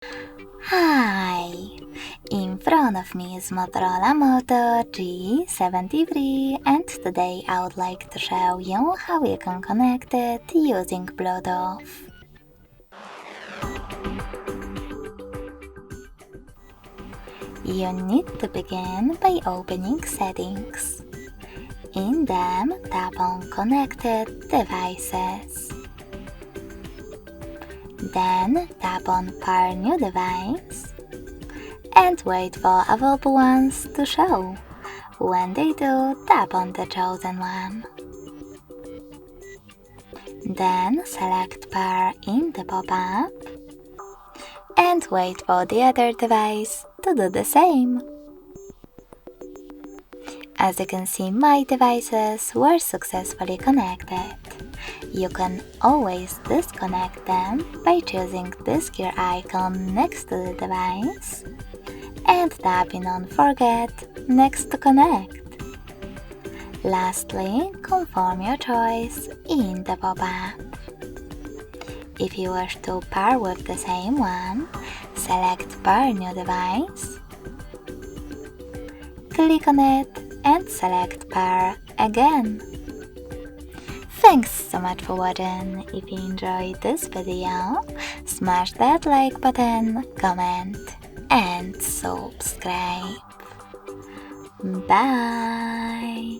Hi! In front of me is Motorola Moto G73 and today I would like to show you how you can connect it using Bluetooth. You need to begin by opening Settings. In them, tap on Connected Devices. Then tap on Pair New Device and wait for available ones to show. When they do, tap on the chosen one. Then select Pair in the pop-up and wait for the other device to do the same. As you can see, my devices were successfully connected. You can always disconnect them by choosing this gear icon next to the device and tapping on Forget next to connect. Lastly, confirm your choice in the pop-up. If you wish to pair with the same one, select Pair New Device, click on it and select Pair again. Thanks so much for watching. If you enjoyed this video, smash that like button, comment and subscribe. Bye!